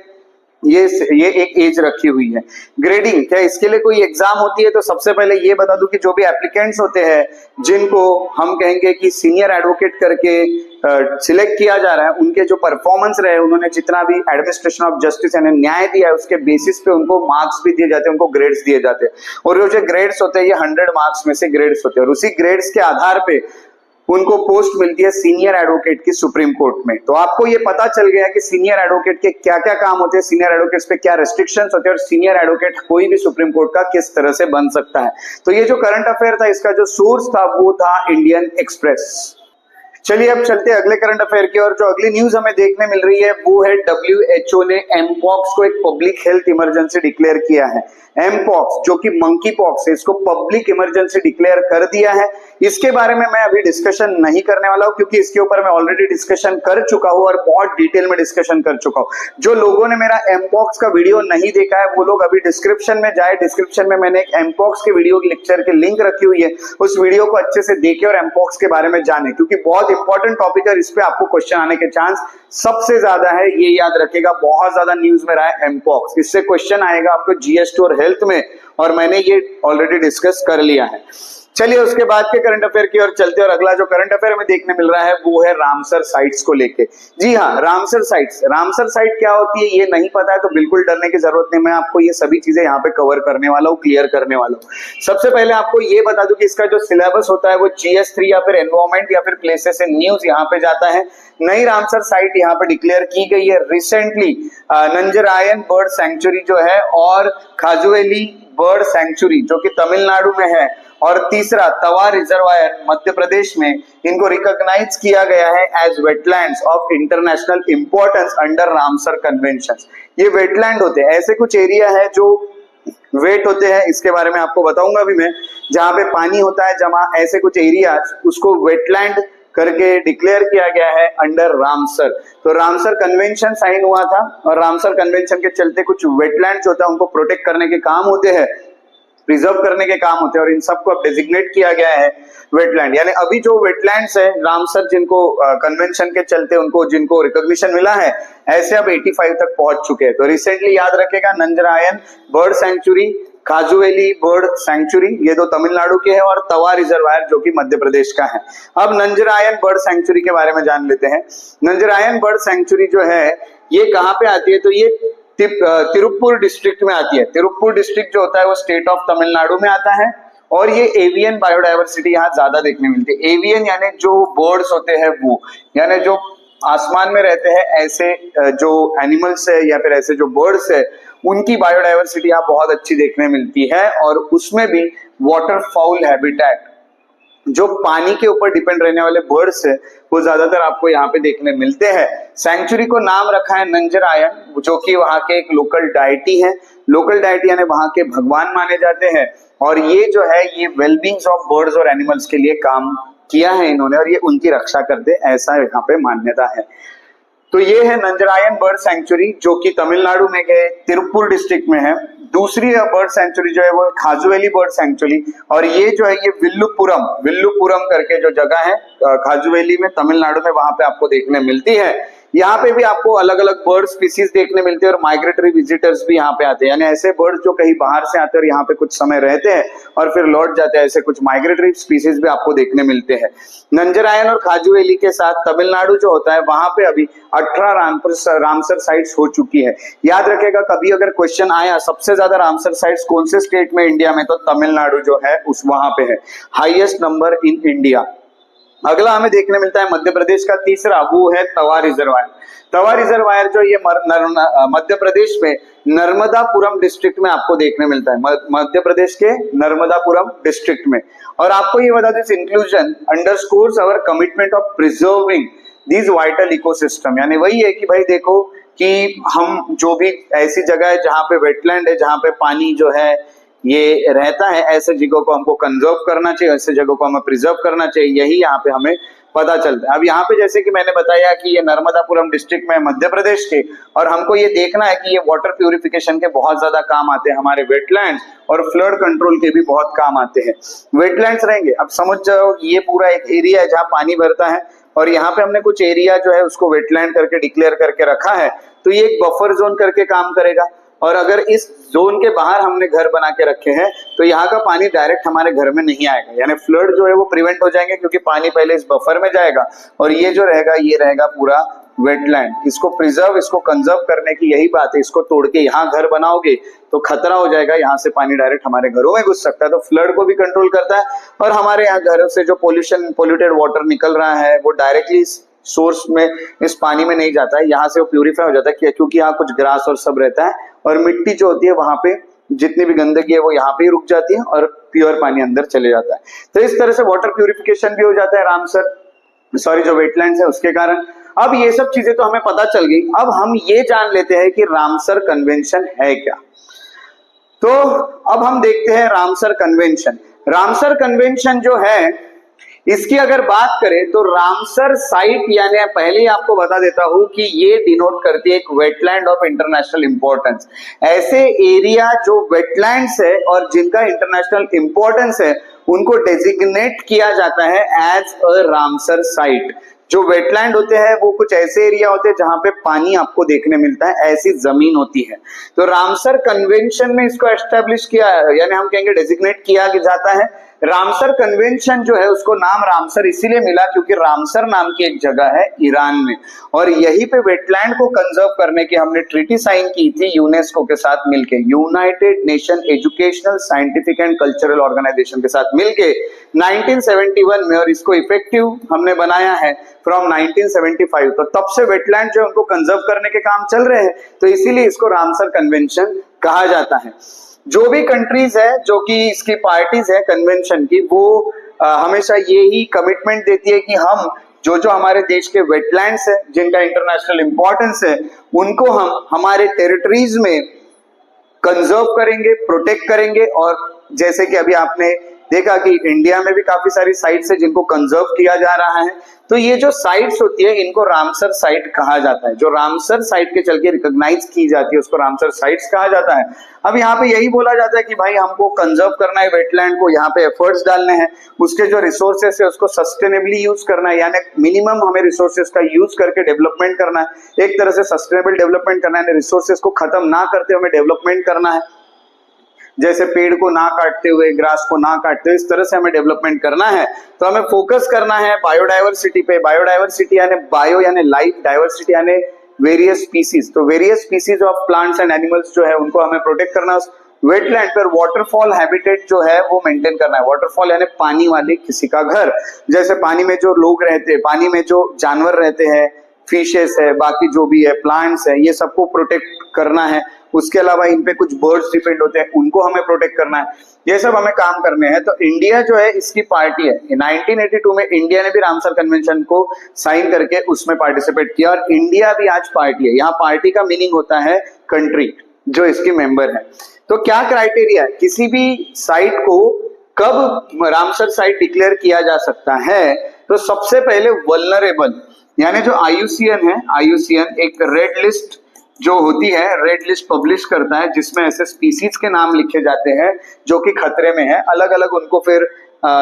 ये एक एज रखी हुई है। ग्रेडिंग, क्या इसके लिए कोई एग्जाम होती है? तो सबसे पहले ये बता दूं कि जो भी एप्लीकेंट्स होते हैं जिनको हम कहेंगे कि सीनियर एडवोकेट करके सिलेक्ट किया जा रहा है, उनके जो परफॉर्मेंस रहे, उन्होंने जितना भी एडमिनिस्ट्रेशन ऑफ जस्टिस यानी न्याय दिया है, उसके बेसिस पे उनको मार्क्स भी दिए जाते हैं, उनको ग्रेड्स दिए जाते हैं। और जो ग्रेड्स होते हैं ये 100 मार्क्स में से ग्रेड्स होते हैं, और उसी ग्रेड्स के आधार पे उनको पोस्ट मिलती है सीनियर एडवोकेट की सुप्रीम कोर्ट में। तो आपको ये पता चल गया कि सीनियर एडवोकेट के क्या क्या काम होते हैं, सीनियर एडवोकेट्स पे क्या रेस्ट्रिक्शंस होते हैं, और सीनियर एडवोकेट कोई भी सुप्रीम कोर्ट का किस तरह से बन सकता है। तो ये जो करंट अफेयर था, इसका जो सोर्स था वो था इंडियन एक्सप्रेस। चलिए अब चलते हैं अगले करंट अफेयर की ओर। जो अगली न्यूज हमें देखने मिल रही है वो है WHO ने एमपॉक्स को एक पब्लिक हेल्थ इमरजेंसी डिक्लेयर किया है। एमपॉक्स जो कि मंकी पॉक्स है, इसको पब्लिक इमरजेंसी डिक्लेयर कर दिया है। इसके बारे में मैं अभी डिस्कशन नहीं करने वाला हूं क्योंकि इसके ऊपर मैं ऑलरेडी डिस्कशन कर चुका हूं और बहुत डिटेल में डिस्कशन कर चुका हूं। जो लोगों ने मेरा एमपॉक्स का वीडियो नहीं देखा है वो लोग अभी डिस्क्रिप्शन में जाए, डिस्क्रिप्शन में मैंने एक एमपॉक्स के वीडियो की लेक्चर की लिंक रखी हुई है, उस वीडियो को अच्छे से देखें और एमपॉक्स के बारे में जाने, क्योंकि बहुत इंपॉर्टेंट टॉपिक है। इस पे आपको क्वेश्चन आने के चांस सबसे ज्यादा है, ये याद रखेगा। बहुत ज्यादा न्यूज में रहा है एमपॉक्स, इससे क्वेश्चन आएगा आपको GS2 और हेल्थ में, और मैंने ये ऑलरेडी डिस्कस कर लिया है। चलिए उसके बाद के करंट अफेयर की ओर चलते हैं, और अगला जो करंट अफेयर हमें देखने मिल रहा है वो है रामसर साइट्स को लेके। जी हाँ, रामसर साइट क्या होती है ये नहीं पता है तो बिल्कुल डरने की जरूरत नहीं, मैं आपको ये सभी चीजें यहाँ पे कवर करने वाला हूँ, क्लियर करने वाला हूँ। सबसे पहले आपको ये बता दूं कि इसका जो सिलेबस होता है वो GS3 या फिर एनवायरमेंट या फिर प्लेसेस एंड न्यूज यहाँ पे जाता है। नई रामसर साइट यहाँ पे डिक्लेयर की गई है रिसेंटली, नंजरायन बर्ड सेंचुरी जो है, और खाजुएली बर्ड सेंचुरी जो कि तमिलनाडु में है, और तीसरा तवा रिजर्वायर मध्य प्रदेश में, इनको रिकॉग्नाइज किया गया है as wetlands of international importance under Ramsar convention. ये वेटलैंड होते हैं, ऐसे कुछ एरिया है जो वेट होते हैं, इसके बारे में आपको बताऊंगा भी मैं, जहां पे पानी होता है जमा, ऐसे कुछ एरिया, उसको वेटलैंड करके डिक्लेयर किया गया है अंडर रामसर। तो रामसर कन्वेंशन साइन हुआ था, और रामसर कन्वेंशन के चलते कुछ वेटलैंड्स होता है उनको प्रोटेक्ट करने के काम होते हैं, प्रिजर्व करने के काम होते हैं, और इन सबको अब डेजिग्नेट किया गया है वेटलैंड। यानी अभी जो वेटलैंड्स है रामसर, जिनको कन्वेंशन के चलते उनको जिनको रिकॉग्निशन मिला है, ऐसे अब 85 तक पहुंच चुके हैं। तो रिसेंटली याद रखेगा, Nanjarayan bird sanctuary, खाजुएली bird sanctuary, ये दो तमिलनाडु के हैं, और तवा रिजर्वायर जो कि मध्य प्रदेश का है। अब नंजरायन बर्ड सेंचुरी के बारे में जान लेते हैं। नंजरायन बर्ड सेंचुरी जो है ये कहाँ पे आती है? तो ये तिरुप्पुर डिस्ट्रिक्ट में आती है। तिरुप्पुर डिस्ट्रिक्ट जो होता है वो स्टेट ऑफ तमिलनाडु में आता है, और ये एवियन बायोडायवर्सिटी यहाँ ज्यादा देखने मिलती है। एवियन यानी जो बर्ड्स होते हैं वो, यानी जो आसमान में रहते हैं ऐसे जो एनिमल्स है या फिर ऐसे जो बर्ड्स है, उनकी बायोडायवर्सिटी आप बहुत अच्छी देखने मिलती है। और उसमें भी वाटरफाउल हैबिटेट, जो पानी के ऊपर डिपेंड रहने वाले बर्ड्स है, वो ज्यादातर आपको यहाँ पे देखने मिलते हैं। सैंक्चुरी को नाम रखा है नंजरायन, जो कि वहाँ के एक लोकल डायटी है। लोकल डायटी यानी वहाँ के भगवान माने जाते हैं। और ये जो है ये वेलबींग्स ऑफ बर्ड्स और एनिमल्स के लिए काम किया है इन्होंने, और ये उनकी रक्षा करते, ऐसा यहाँ पे मान्यता है। तो ये है नंजरायन बर्ड सेंचुरी, जो कि तमिलनाडु में के तिरुपुर डिस्ट्रिक्ट में है। दूसरी बर्ड सेंचुरी जो है वो खाजुवेली बर्ड सेंचुरी, और ये जो है ये विल्लुपुरम करके जो जगह है खाजुवेली में, तमिलनाडु में, वहां पे आपको देखने मिलती है। यहाँ पे भी आपको अलग अलग बर्ड स्पीसीज देखने मिलते हैं और माइग्रेटरी विजिटर्स भी यहाँ पे आते हैं, यानी ऐसे बर्ड्स जो कहीं बाहर से आते हैं और यहाँ पे कुछ समय रहते हैं और फिर लौट जाते हैं, ऐसे कुछ माइग्रेटरी स्पीसीज भी आपको देखने मिलते हैं। नंजरायन और खाजुवेली के साथ तमिलनाडु जो होता है वहां पे अभी 18 रामसर साइट्स हो चुकी है। याद रखेगा, कभी अगर क्वेश्चन आया सबसे ज्यादा रामसर साइट्स कौन से स्टेट में इंडिया में, तो तमिलनाडु जो है उस वहां पे है, हाईएस्ट नंबर इन इंडिया। अगला हमें देखने मिलता है मध्य प्रदेश का तीसरा, वो है तवा रिजर्वायर। तवा रिजर्वायर जो ये मध्य प्रदेश में नर्मदापुरम डिस्ट्रिक्ट में आपको देखने मिलता है, मध्य प्रदेश के नर्मदापुरम डिस्ट्रिक्ट में। और आपको ये बता दें, inclusion underscores our commitment of preserving this vital ecosystem, यानी वही है कि भाई देखो कि हम जो भी ऐसी जगह है जहाँ पे वेटलैंड है, जहाँ पे पानी जो है ये रहता है, ऐसे जगहों को हमको कंजर्व करना चाहिए, ऐसे जगहों को हमें प्रिजर्व करना चाहिए, यही यहाँ पे हमें पता चलता है। अब यहाँ पे जैसे कि मैंने बताया कि ये नर्मदापुरम डिस्ट्रिक्ट में मध्य प्रदेश के, और हमको ये देखना है कि ये वाटर प्यूरिफिकेशन के बहुत ज्यादा काम आते हैं, हमारे वेटलैंड्स और फ्लड कंट्रोल के भी बहुत काम आते हैं। वेटलैंड्स रहेंगे, अब समझ जाओ ये पूरा एक एरिया है जहाँ पानी भरता है, और यहाँ पे हमने कुछ एरिया जो है उसको वेटलैंड करके डिक्लेयर करके रखा है, तो ये एक बफर जोन करके काम करेगा। और अगर इस जोन के बाहर हमने घर बना के रखे हैं तो यहाँ का पानी डायरेक्ट हमारे घर में नहीं आएगा, यानी फ्लड जो है वो प्रिवेंट हो जाएंगे, क्योंकि पानी पहले इस बफर में जाएगा और ये जो रहेगा ये रहेगा पूरा वेटलैंड। इसको प्रिजर्व, इसको कंजर्व करने की यही बात है। इसको तोड़ के यहाँ घर बनाओगे तो खतरा हो जाएगा, यहाँ से पानी डायरेक्ट हमारे घरों में घुस सकता है, तो फ्लड को भी कंट्रोल करता है। और हमारे यहाँ घरों से जो पोल्यूटेड वाटर निकल रहा है वो डायरेक्टली सोर्स में इस पानी में नहीं जाता है, यहाँ से वो प्यूरिफाई हो जाता है, क्योंकि यहाँ कुछ ग्रास और सब रहता है, और मिट्टी जो होती है वहां पे जितनी भी गंदगी है वो यहाँ पे ही रुक जाती है और प्योर पानी अंदर चले जाता है। तो इस तरह से वाटर प्यूरिफिकेशन भी हो जाता है रामसर जो वेटलैंड्स है उसके कारण। अब ये सब चीजें तो हमें पता चल गई, अब हम ये जान लेते हैं कि रामसर कन्वेंशन है क्या। तो अब हम देखते हैं रामसर कन्वेंशन। रामसर कन्वेंशन जो है इसकी अगर बात करें तो रामसर साइट, यानी पहले ही आपको बता देता हूं कि ये डिनोट करती है एक वेटलैंड ऑफ इंटरनेशनल इंपॉर्टेंस। ऐसे एरिया जो वेटलैंड्स है और जिनका इंटरनेशनल इंपॉर्टेंस है उनको डेजिग्नेट किया जाता है एज अ रामसर साइट। जो वेटलैंड होते हैं वो कुछ ऐसे एरिया होते हैं जहां पे पानी आपको देखने मिलता है, ऐसी जमीन होती है। तो रामसर कन्वेंशन में इसको एस्टेब्लिश किया है, यानी हम कहेंगे डेजिग्नेट किया जाता है। रामसर कन्वेंशन जो है उसको नाम रामसर इसीलिए मिला क्योंकि रामसर नाम की एक जगह है ईरान में, और यहीं पे वेटलैंड को कंजर्व करने की हमने ट्रीटी साइन की थी यूनेस्को के साथ मिलके, United Nation Educational Scientific and Cultural Organisation के साथ मिलके 1971 में, और इसको इफेक्टिव हमने बनाया है फ्रॉम 1975। तो तब से वेटलैंड जो उनको कंजर्व करने के काम चल रहे हैं, तो इसीलिए इसको रामसर कन्वेंशन कहा जाता है। जो भी कंट्रीज है जो कि इसकी पार्टीज है कन्वेंशन की, वो हमेशा ये ही कमिटमेंट देती है कि हम जो हमारे देश के वेटलैंड्स है जिनका इंटरनेशनल इंपॉर्टेंस है उनको हम हमारे टेरिटरीज में कंजर्व करेंगे, प्रोटेक्ट करेंगे। और जैसे कि अभी आपने देखा कि इंडिया में भी काफी सारी साइट्स है जिनको कंजर्व किया जा रहा है, तो ये जो साइट्स होती है इनको रामसर साइट कहा जाता है। जो रामसर साइट के चल के रिकॉग्नाइज की जाती है उसको रामसर साइट्स कहा जाता है। अब यहाँ पे यही बोला जाता है कि भाई हमको कंजर्व करना है वेटलैंड को, यहाँ पे एफर्ट्स डालने हैं, उसके जो रिसोर्सेस है उसको सस्टेनेबली यूज करना है, यानी मिनिमम हमें रिसोर्सेस का यूज करके डेवलपमेंट करना है, एक तरह से सस्टेनेबल डेवलपमेंट करना है, रिसोर्सेस को खत्म ना करते हमें डेवलपमेंट करना है, जैसे पेड़ को ना काटते हुए, ग्रास को ना काटते हुए, इस तरह से हमें डेवलपमेंट करना है। तो हमें फोकस करना है बायोडाइवर्सिटी पे। बायोडाइवर्सिटी यानी बायो यानी लाइफ, डाइवर्सिटी यानी वेरियस स्पीसीज, तो various species of plants and animals जो है उनको हमें प्रोटेक्ट करना है। वेटलैंड पर वाटरफॉल हैबिटेट जो है वो मेंटेन करना है। वाटरफॉल यानी पानी वाले किसी का घर, जैसे पानी में जो लोग रहते हैं, पानी में जो जानवर रहते हैं, फिशेस है, बाकी जो भी है प्लांट्स है, ये सबको प्रोटेक्ट करना है। उसके अलावा इन पे कुछ बर्ड्स डिपेंड होते हैं, उनको हमें प्रोटेक्ट करना है। ये सब हमें काम करने हैं। तो इंडिया जो है इसकी पार्टी है। 1982 में इंडिया ने भी रामसर कन्वेंशन को साइन करके उसमें पार्टिसिपेट किया और इंडिया भी आज पार्टी है। यहाँ पार्टी का मीनिंग होता है कंट्री जो इसकी मेंबर है। तो क्या क्राइटेरिया है, किसी भी साइट को कब रामसर साइट डिक्लेयर किया जा सकता है? तो सबसे पहले वल्नरेबल, यानी जो IUCN है, IUCN एक रेड लिस्ट जो होती है, रेड लिस्ट पब्लिश करता है जिसमें ऐसे स्पीसीज के नाम लिखे जाते हैं जो कि खतरे में है। अलग अलग उनको फिर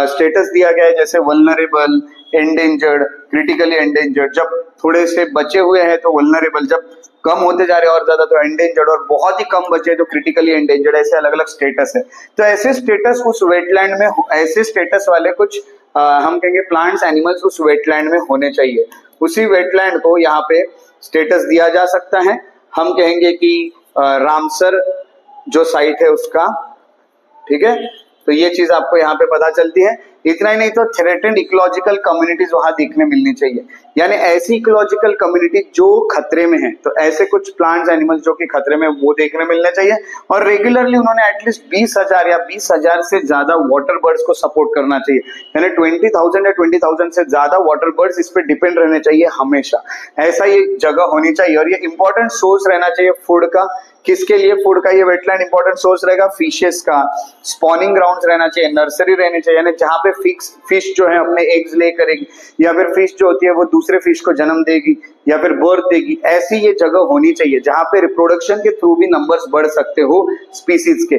स्टेटस दिया गया है, जैसे वल्नरेबल, एंडेंजर्ड, क्रिटिकली एंडेंजर्ड। जब थोड़े से बचे हुए हैं तो वल्नरेबल, जब कम होते जा रहे हैं और ज्यादा तो एंडेंजर्ड, और बहुत ही कम बचे तो क्रिटिकली एंडेंजर्ड। ऐसे अलग अलग स्टेटस है। तो ऐसे स्टेटस उस वेटलैंड में, ऐसे स्टेटस वाले कुछ हम कहेंगे प्लांट्स, एनिमल्स उस वेटलैंड में होने चाहिए। उसी वेटलैंड को यहाँ पे स्टेटस दिया जा सकता है। हम कहेंगे कि रामसर जो साइट है उसका, ठीक है। तो ये चीज आपको यहाँ पे पता चलती है। इतना ही नहीं तो थ्रेटेंड इकोलॉजिकल कम्युनिटीज वहां दिखने मिलनी चाहिए, यानी ऐसी इकोलॉजिकल कम्युनिटी जो खतरे में है। तो ऐसे कुछ प्लांट्स, एनिमल्स जो कि खतरे में, वो देखने मिलने चाहिए। और रेगुलरली उन्होंने एटलीस्ट 20,000 या 20,000 से ज्यादा वाटर बर्ड्स को सपोर्ट करना चाहिए, यानी 20,000 या 20,000 से ज्यादा वाटर बर्ड्स इस पे डिपेंड रहने चाहिए हमेशा। ऐसा ये जगह होनी चाहिए। और ये इंपॉर्टेंट सोर्स रहना चाहिए फूड का। किसके लिए फूड का ये वेटलैंड इंपॉर्टेंट सोर्स रहेगा? फिशेस का। स्पॉनिंग ग्राउंड्स रहना चाहिए, नर्सरी रहनी चाहिए, यानी जहां पे फिश जो है अपने एग्स ले करेगी, या फिर फिश जो होती है वो दूसरे फिश को जन्म देगी या फिर बर्थ देगी। ऐसी ये जगह होनी चाहिए जहां पे रिप्रोडक्शन के थ्रू भी नंबर्स बढ़ सकते हो स्पीसीज के।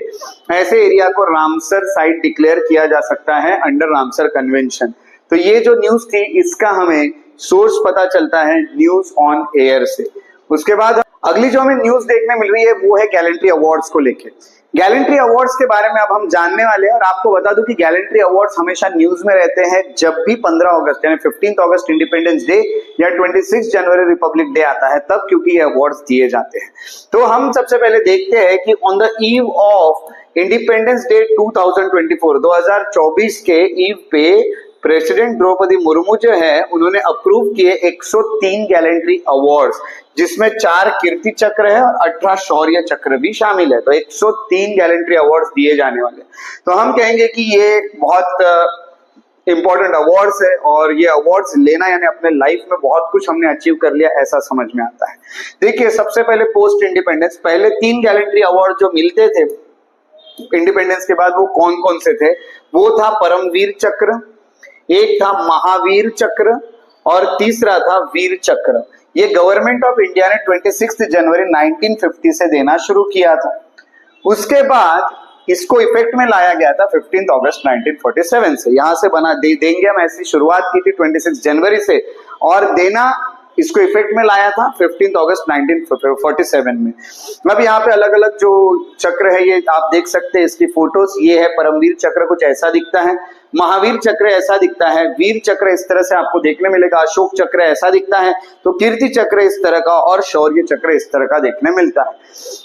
ऐसे एरिया को रामसर साइट डिक्लेयर किया जा सकता है अंडर रामसर कन्वेंशन। तो ये जो न्यूज थी इसका हमें सोर्स पता चलता है न्यूज ऑन एयर से। उसके बाद अगली जो हमें न्यूज देखने मिल रही है वो है गैलेंट्री अवार्ड्स को लेके। गैलेंट्री अवार्ड्स के बारे में अब हम जानने वाले हैं। और आपको बता दूं कि गैलेंट्री अवार्ड्स हमेशा न्यूज में रहते हैं जब भी 15 अगस्त यानी 15 अगस्त इंडिपेंडेंस डे या 26 जनवरी रिपब्लिक डे आता है, तब क्योंकि ये अवार्ड्स दिए जाते हैं। तो हम सबसे पहले देखते हैं कि on the eve of independence day 2024 के ईव पे प्रेसिडेंट द्रौपदी मुर्मू जो है उन्होंने अप्रूव किए 103 गैलेंट्री अवार्ड्स, जिसमें 4 कीर्ति चक्र है और 18 शौर्य चक्र भी शामिल है। तो 103 गैलेंट्री अवार्ड्स दिए जाने वाले। तो हम कहेंगे कि ये बहुत इंपॉर्टेंट अवार्ड्स है और ये अवार्ड्स लेना यानी अपने लाइफ में बहुत कुछ हमने अचीव कर लिया, ऐसा समझ में आता है। देखिए, सबसे पहले पोस्ट इंडिपेंडेंस पहले 3 गैलेंट्री अवार्ड जो मिलते थे इंडिपेंडेंस के बाद, वो कौन कौन से थे? वो था परमवीर चक्र, एक था महावीर चक्र और तीसरा था वीर चक्र। ये गवर्नमेंट ऑफ इंडिया ने 26 जनवरी 1950 से देना शुरू किया था। उसके बाद इसको इफेक्ट में लाया गया था 15 अगस्त 1947 से। यहां से बना देंगे हम, ऐसी शुरुआत की थी 26 जनवरी से और देना इसको इफेक्ट में लाया था 15 अगस्त 1947 में। अब यहाँ पे अलग अलग जो चक्र है ये आप देख सकते हैं, इसकी फोटोज। ये है परमवीर चक्र, कुछ ऐसा दिखता है। महावीर चक्र ऐसा दिखता है। वीर चक्र इस तरह से आपको देखने मिलेगा। अशोक चक्र ऐसा दिखता है। तो कीर्ति चक्र इस तरह का और शौर्य चक्र इस तरह का देखने मिलता है।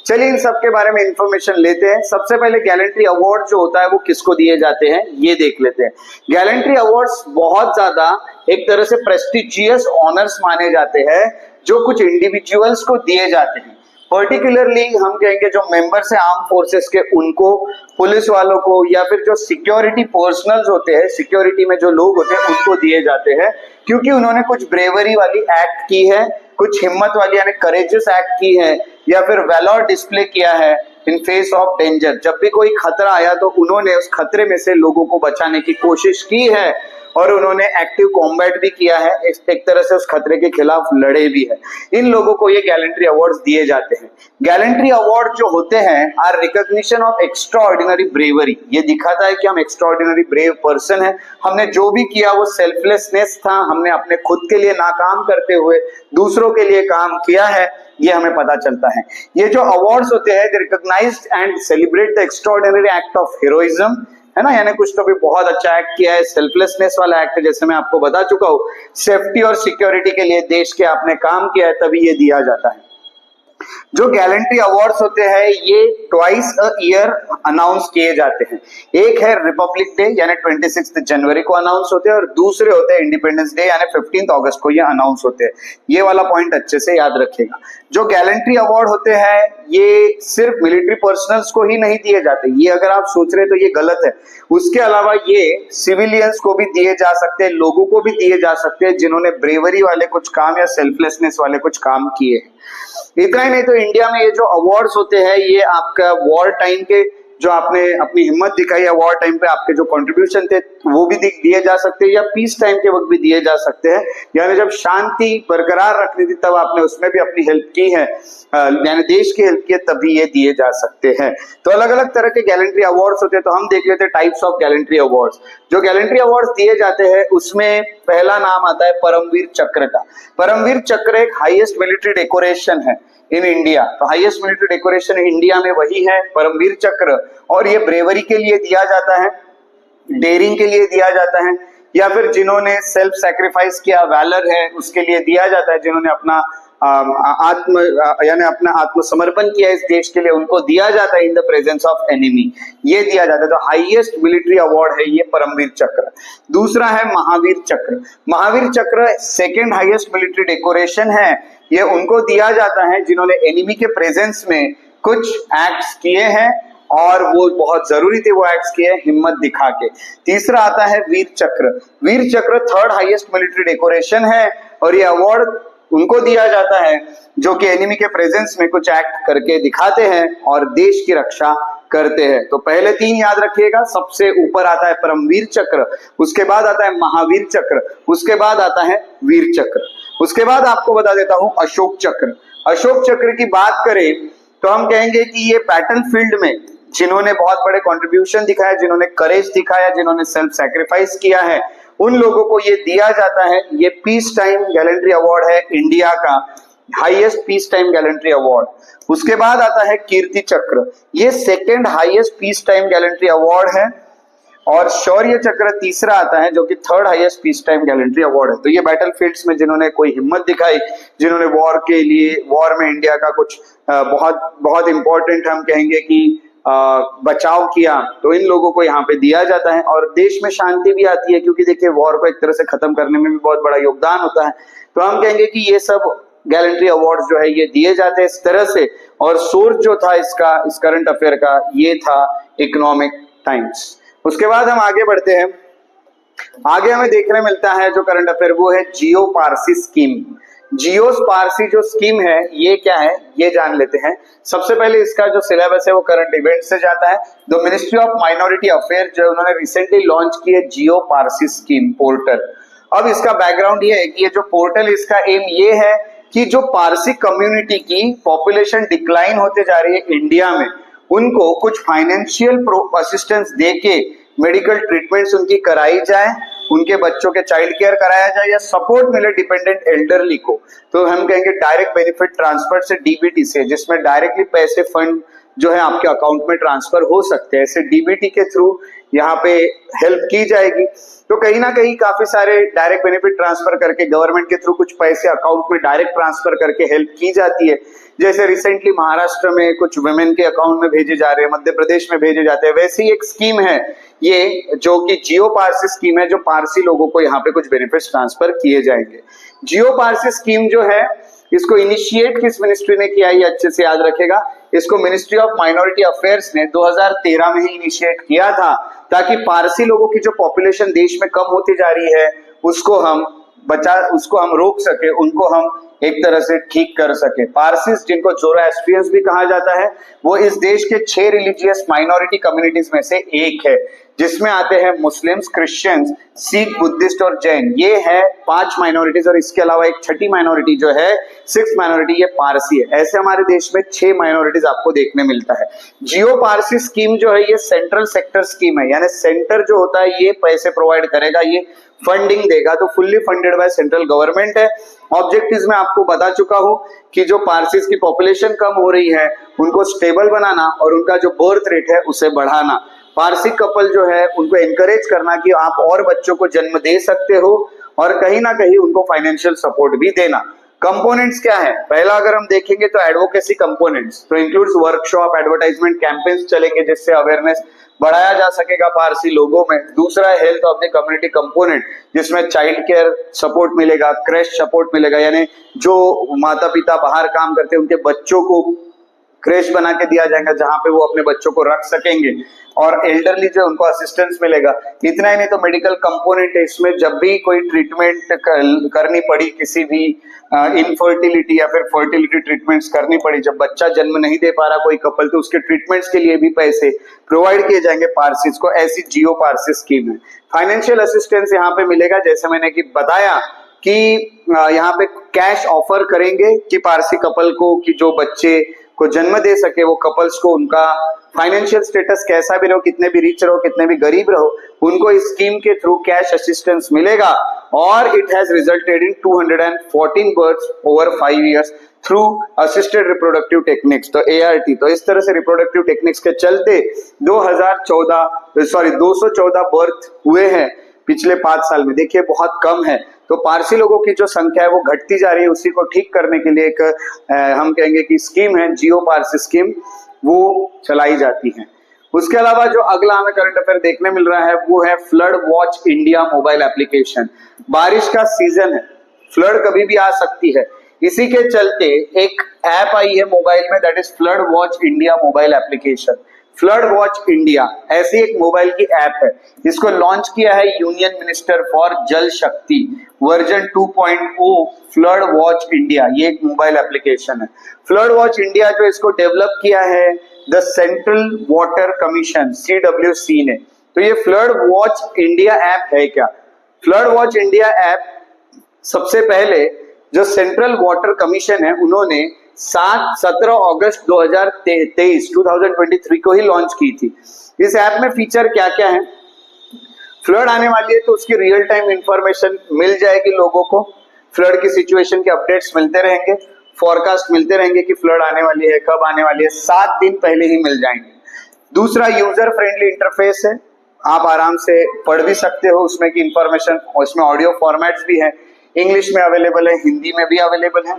चलिए इन सब के बारे में इंफॉर्मेशन लेते हैं। सबसे पहले गैलेंट्री अवार्ड जो होता है वो किसको दिए जाते हैं ये देख लेते हैं। गैलेंट्री अवार्ड्स बहुत ज्यादा एक तरह से प्रेस्टिजियस ऑनर्स माने जाते हैं जो कुछ इंडिविजुअल्स को दिए जाते हैं। पर्टिकुलरली हम कहेंगे जो मेंबर्स है आर्म फोर्सेस के, उनको, पुलिस वालों को, या फिर जो सिक्योरिटी पर्सनल्स होते हैं, सिक्योरिटी में जो लोग होते हैं उनको दिए जाते हैं, क्योंकि उन्होंने कुछ ब्रेवरी वाली एक्ट की है, कुछ हिम्मत वाली यानी करेजियस एक्ट की है, या फिर वैलोर डिस्प्ले किया है इन फेस ऑफ डेंजर। जब भी कोई खतरा आया तो उन्होंने उस खतरे में से लोगों को बचाने की कोशिश की है और उन्होंने एक्टिव कॉम्बैट भी किया है, एक तरह से उस खतरे के खिलाफ लड़े भी है। इन लोगों को ये गैलेंट्री अवार्ड्स दिए जाते हैं। गैलेंट्री अवार्ड जो होते हैं are recognition of extraordinary bravery. ये दिखाता है कि हम एक्स्ट्राऑर्डिनरी ब्रेव पर्सन है, हमने जो भी किया वो सेल्फलेसनेस था, हमने अपने खुद के लिए ना काम करते हुए दूसरों के लिए काम किया है, ये हमें पता चलता है। ये जो अवार्ड्स होते हैं they recognized and celebrate the extraordinary act of heroism, है ना, यानी कुछ तो भी बहुत अच्छा एक्ट किया है, सेल्फलेसनेस वाला एक्ट है, जैसे मैं आपको बता चुका हूं। सेफ्टी और सिक्योरिटी के लिए देश के आपने काम किया है, तभी ये दिया जाता है। जो गैलेंट्री अवार्ड्स होते हैं ये ट्वाइस अ ईयर अनाउंस किए जाते हैं। एक है रिपब्लिक डे यानी 26 जनवरी को अनाउंस होते हैं और दूसरे होते हैं इंडिपेंडेंस डे यानी 15 अगस्त को ये अनाउंस होते हैं। ये वाला पॉइंट अच्छे से याद रखिएगा। जो गैलेंट्री अवार्ड होते हैं ये सिर्फ मिलिट्री पर्सनल्स को ही नहीं दिए जाते, ये अगर आप सोच रहे तो ये गलत है। उसके अलावा ये सिविलियंस को भी दिए जा सकते हैं, लोगों को भी दिए जा सकते हैं जिन्होंने ब्रेवरी वाले कुछ काम या सेल्फलेसनेस वाले कुछ काम किए हैं। इतना ही नहीं तो इंडिया में ये जो अवार्ड्स होते हैं ये आपका वॉर टाइम के जो आपने अपनी हिम्मत दिखाई है, वॉर टाइम पे आपके जो कंट्रीब्यूशन थे वो भी दिए जा सकते हैं या पीस टाइम के वक्त भी दिए जा सकते हैं, यानी जब शांति बरकरार रखनी थी तब आपने उसमें भी अपनी हेल्प की है, यानी देश की हेल्प की है, तभी ये दिए जा सकते हैं। तो अलग अलग तरह के गैलेंट्री अवार्ड्स होते हैं। तो हम देख लेते हैं टाइप्स ऑफ गैलेंट्री अवार्ड्स। जो गैलेंट्री अवार्ड्स दिए जाते हैं उसमें पहला नाम आता है परमवीर चक्र का। परमवीर चक्र एक हाईएस्ट मिलिट्री डेकोरेशन है इन इंडिया। तो हाईएस्ट मिलिट्री डेकोरेशन इंडिया में वही है परमवीर चक्र, और ये ब्रेवरी के लिए दिया जाता है, डेयरिंग के लिए दिया जाता है, या फिर जिन्होंने सेल्फ सैक्रिफाइस किया, वैलर है उसके लिए दिया जाता है, जिन्होंने अपना अपना आत्मसमर्पण किया इस देश के लिए, उनको दिया जाता है in the presence of enemy, ये दिया जाता है। तो हाईएस्ट मिलिट्री अवार्ड है ये परमवीर चक्र। दूसरा है महावीर चक्र। महावीर चक्र सेकेंड हाईएस्ट मिलिट्री डेकोरेशन है, ये उनको दिया जाता है जिन्होंने एनिमी के प्रेजेंस में कुछ एक्ट्स किए हैं और वो बहुत जरूरी थे वो एक्ट्स किए हिम्मत दिखा के। तीसरा आता है वीर चक्र। वीर चक्र थर्ड हाईएस्ट मिलिट्री डेकोरेशन है और ये अवार्ड उनको दिया जाता है जो कि एनिमी के प्रेजेंस में कुछ एक्ट करके दिखाते हैं और देश की रक्षा करते हैं। तो पहले तीन याद रखिएगा, सबसे ऊपर आता है परमवीर चक्र, उसके बाद आता है महावीर चक्र, उसके बाद आता है वीर चक्र। उसके बाद आपको बता देता हूं अशोक चक्र। अशोक चक्र की बात करें तो हम कहेंगे कि ये बैटल फील्ड में जिन्होंने बहुत बड़े कंट्रीब्यूशन दिखाया, जिन्होंने करेज दिखाया, जिन्होंने सेल्फ सैक्रिफाइस किया है, उन लोगों को ये दिया जाता है। ये पीस टाइम गैलेंट्री अवार्ड है इंडिया का, highest peace time gallantry award. उसके बाद आता है कीर्ति चक्र, ये second highest peace time gallantry award है। और शौर्य चक्र तीसरा आता है जो कि third highest peace time gallantry award है। तो ये बैटल फील्ड्स में जिन्होंने कोई हिम्मत दिखाई, जिन्होंने वॉर के लिए, वॉर में इंडिया का कुछ बहुत बहुत इंपॉर्टेंट हम कहेंगे कि बचाव किया, तो इन लोगों को यहाँ पे दिया जाता है। और देश में शांति भी आती है क्योंकि देखिए वॉर को एक तरह से खत्म करने में भी बहुत बड़ा योगदान होता है। तो हम कहेंगे कि ये सब गैलेंट्री अवार्ड्स जो है ये दिए जाते हैं इस तरह से। और सोर्स जो था इसका, इस करंट अफेयर का, ये था इकोनॉमिक टाइम्स। उसके बाद हम आगे बढ़ते हैं। आगे हमें देखने मिलता है जो करंट अफेयर वो है जियो पारसी स्कीम। जियो पारसी जो स्कीम है ये क्या है ये जान लेते हैं। सबसे पहले इसका जो सिलेबस है वो करंट इवेंट से जाता है। The ministry of minority affair जो उन्होंने रिसेंटली लॉन्च की है जियो पारसी स्कीम पोर्टल। अब इसका बैकग्राउंड ये है कि ये जो पोर्टल, इसका एम ये है कि जो पारसी कम्युनिटी की पॉपुलेशन डिक्लाइन होते जा रही है इंडिया में, उनको कुछ फाइनेंशियल असिस्टेंस देके मेडिकल ट्रीटमेंट्स उनकी कराई जाए, उनके बच्चों के चाइल्ड केयर कराया जाए या सपोर्ट मिले डिपेंडेंट एल्डरली को। तो हम कहेंगे डायरेक्ट बेनिफिट ट्रांसफर से, डीबीटी से, जिसमें डायरेक्टली पैसे फंड जो है आपके अकाउंट में ट्रांसफर हो सकते हैं, ऐसे डीबीटी के थ्रू यहाँ पे हेल्प की जाएगी। तो कहीं ना कहीं काफी सारे डायरेक्ट बेनिफिट ट्रांसफर करके गवर्नमेंट के थ्रू कुछ पैसे अकाउंट में डायरेक्ट ट्रांसफर करके हेल्प की जाती है। जैसे रिसेंटली महाराष्ट्र में कुछ वुमेन के अकाउंट में भेजे जा रहे हैं, मध्य प्रदेश में भेजे जाते हैं, वैसे ही एक स्कीम है ये जो कि जियो पारसी स्कीम है, जो पारसी लोगों को यहाँ पे कुछ बेनिफिट्स ट्रांसफर किए जाएंगे। जियो पारसी स्कीम जो है इसको इनिशिएट किस मिनिस्ट्री ने किया ये अच्छे से याद रखेगा। इसको मिनिस्ट्री ऑफ माइनॉरिटी अफेयर्स ने 2013 में ही इनिशिएट किया था ताकि पारसी लोगों की जो पॉपुलेशन देश में कम होती जा रही है उसको हम रोक सके, उनको हम एक तरह से ठीक कर सके। पारसीज जिनको ज़ोरोएस्ट्रियंस भी कहा जाता है, वो इस देश के 6 रिलीजियस माइनॉरिटी कम्युनिटीज में से एक है, जिसमें आते हैं मुस्लिम्स, क्रिश्चियंस, सिख, बुद्धिस्ट और जैन। ये है 5 माइनॉरिटीज और इसके अलावा एक छठी माइनॉरिटी जो है 6th माइनॉरिटी, ये पारसी है। ऐसे हमारे देश में 6 माइनॉरिटीज आपको देखने मिलता है। जियो पारसी स्कीम जो है ये सेंट्रल सेक्टर स्कीम है, यानी सेंटर जो होता है ये पैसे प्रोवाइड करेगा, ये फंडिंग देगा, तो fully funded by central government है। ऑब्जेक्टिव्स में आपको बता चुका हूं कि जो पारसीज की पॉपुलेशन कम हो रही है उनको स्टेबल बनाना और उनका जो बर्थ रेट है उसे बढ़ाना। पारसी कपल जो है उनको एनकरेज करना कि आप और बच्चों को जन्म दे सकते हो और कहीं ना कहीं उनको फाइनेंशियल सपोर्ट भी देना। कंपोनेंट्स क्या है? पहला अगर हम देखेंगे तो एडवोकेसी कंपोनेंट्स, तो इंक्लूड्स वर्कशॉप, एडवर्टाइजमेंट कैंपेन्स चलेंगे जिससे अवेयरनेस बढ़ाया जा सकेगा पारसी लोगों में। दूसरा है health of the community component, जिसमें चाइल्ड केयर सपोर्ट मिलेगा, क्रैश सपोर्ट मिलेगा, यानी जो माता पिता बाहर काम करते हैं उनके बच्चों को क्रेश बना के दिया जाएगा जहां पे वो अपने बच्चों को रख सकेंगे, और एल्डरली जो उनको असिस्टेंस मिलेगा। इतना ही नहीं तो मेडिकल कंपोनेंट है इसमें, जब भी कोई ट्रीटमेंट करनी पड़ी, किसी भी इनफर्टिलिटी या फिर फर्टिलिटी ट्रीटमेंट्स करनी पड़ी, जब बच्चा जन्म नहीं दे पा रहा कोई कपल, तो उसके ट्रीटमेंट्स के लिए भी पैसे प्रोवाइड किए जाएंगे पारसीज को, ऐसी जियो पारसी स्कीम है। फाइनेंशियल असिस्टेंस यहाँ पे मिलेगा, जैसे मैंने कि बताया कि यहाँ पे कैश ऑफर करेंगे कि पारसी कपल को, कि जो बच्चे को जन्म दे सके वो कपल्स को, उनका फाइनेंशियल स्टेटस कैसा भी रहो, कितने भी रिच रहो, कितने भी गरीब रहो, उनको इस स्कीम के थ्रू कैश असिस्टेंस मिलेगा। और it has resulted in 214 births over 5 years through assisted reproductive techniques, तो ART। तो इस तरह से रिप्रोडक्टिव टेक्निक्स के चलते 214 बर्थ हुए हैं पिछले 5 साल में। देखिए बहुत कम है, तो पारसी लोगों की जो संख्या है वो घटती जा रही है। उसी को ठीक करने के लिए एक हम कहेंगे कि स्कीम है, जियो पारसी स्कीम, वो चलाई जाती है। उसके अलावा जो अगला हमें करंट अफेयर देखने मिल रहा है वो है flood Watch India mobile application. बारिश का सीजन है, फ्लड कभी भी आ सकती है, इसी के चलते एक ऐप आई है मोबाइल में, that is flood Watch India mobile application. Flood Watch India ऐसी एक मोबाइल की ऐप है, इसको लॉन्च किया है यूनियन मिनिस्टर फॉर जल शक्ति, वर्जन 2.0 फ्लड वॉच इंडिया, ये एक मोबाइल एप्लीकेशन है। फ्लड वॉच इंडिया जो इसको डेवलप किया है the central Water commission CWC ने। तो ये फ्लड वॉच इंडिया ऐप है क्या? फ्लड वॉच इंडिया ऐप सबसे पहले जो सेंट्रल वाटर कमीशन है उन्होंने 17 अगस्त 2023 को ही लॉन्च की थी। इस ऐप में फीचर क्या क्या है? फ्लड आने वाली है तो उसकी रियल टाइम इंफॉर्मेशन मिल जाएगी लोगों को, फ्लड की सिचुएशन के अपडेट्स मिलते रहेंगे, फोरकास्ट मिलते रहेंगे कि फ्लड आने वाली है, कब आने वाली है, 7 दिन पहले ही मिल जाएंगे। दूसरा यूजर फ्रेंडली इंटरफेस है, आप आराम से पढ़ भी सकते हो उसमें की इंफॉर्मेशन, और इसमें ऑडियो फॉर्मेट्स भी है, इंग्लिश में अवेलेबल है, हिंदी में भी अवेलेबल है।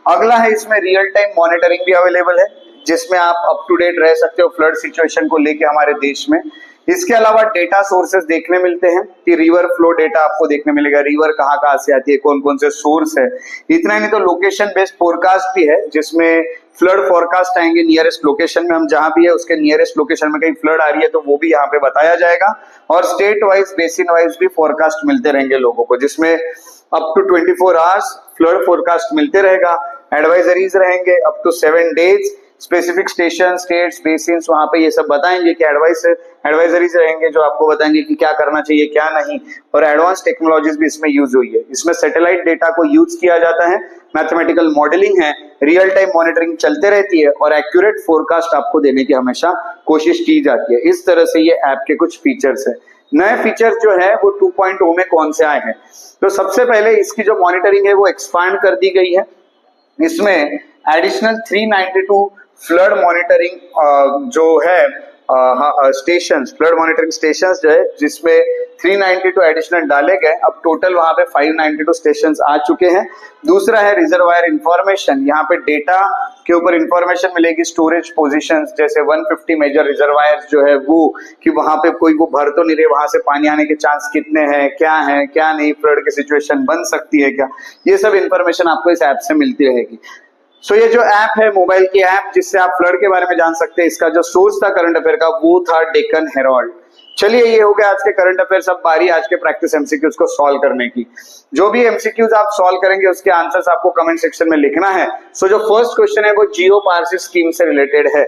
अगला है इसमें रियल टाइम मॉनिटरिंग भी अवेलेबल है, जिसमें आप अप टू डेट रह सकते हो फ्लड सिचुएशन को लेके हमारे देश में। इसके अलावा डेटा सोर्सेज देखने मिलते हैं कि रिवर फ्लो डेटा आपको देखने मिलेगा, रिवर कहाँ से आती है, कौन कौन से सोर्स है। इतना ही नहीं तो लोकेशन बेस्ड फोरकास्ट भी है, जिसमें फ्लड फोरकास्ट आएंगे नियरेस्ट लोकेशन में, हम जहां भी है उसके नियरेस्ट लोकेशन में कहीं फ्लड आ रही है तो वो भी यहाँ पे बताया जाएगा। और स्टेट वाइज बेसिन वाइज भी फोरकास्ट मिलते रहेंगे लोगों को, जिसमें up to 24 hours flood forecast मिलते रहेगा। एडवाइजरीज रहेंगे up to 7 days, specific station, states, basins, वहां पे ये सब बताएंगे कि एडवाइजरीज रहेंगे जो आपको बताएंगे कि क्या करना चाहिए क्या नहीं। और एडवांस टेक्नोलॉजीज भी इसमें यूज हुई है। इसमें सैटेलाइट डेटा को यूज किया जाता है, मैथमेटिकल मॉडलिंग है, रियल टाइम मॉनिटरिंग चलते रहती है, और एक्यूरेट फोरकास्ट आपको देने की हमेशा कोशिश की जाती है। इस तरह से ये ऐप के कुछ फीचर्स है। नए फीचर्स जो है वो 2.0 में कौन से आए हैं? तो सबसे पहले इसकी जो मॉनिटरिंग है वो एक्सपांड कर दी गई है। इसमें एडिशनल 392 फ्लड मॉनिटरिंग जो है स्टेशंस, फ्लड मॉनिटरिंग स्टेशंस जो है, जिसमें 392 एडिशनल डाले गए। अब टोटल वहां पे 592 स्टेशंस आ चुके हैं। दूसरा है रिजर्वायर इंफॉर्मेशन, यहाँ पे डेटा के ऊपर इंफॉर्मेशन मिलेगी, स्टोरेज पोजीशंस, जैसे 150 मेजर रिजर्वायर्स जो है वो, कि वहां पे कोई वो भर तो नहीं रहे, वहां से पानी आने के चांस कितने हैं, क्या नहीं, फ्लड की सिचुएशन बन सकती है क्या, ये सब इंफॉर्मेशन आपको इस ऐप से मिलती रहेगी। सो ये जो ऐप है मोबाइल की ऐप, जिससे आप फ्लड के बारे में जान सकते हैं, इसका जो सोर्स था करंट अफेयर का वो था डेक्कन हेराल्ड। चलिए ये हो गया आज के करंट अफेयर। सब बारी आज के प्रैक्टिस एमसीक्यूज को सॉल्व करने की। जो भी एमसीक्यूज आप सॉल्व करेंगे उसके आंसर्स आपको कमेंट सेक्शन में लिखना है। सो जो फर्स्ट क्वेश्चन है वो जियो पारसी स्कीम से रिलेटेड है।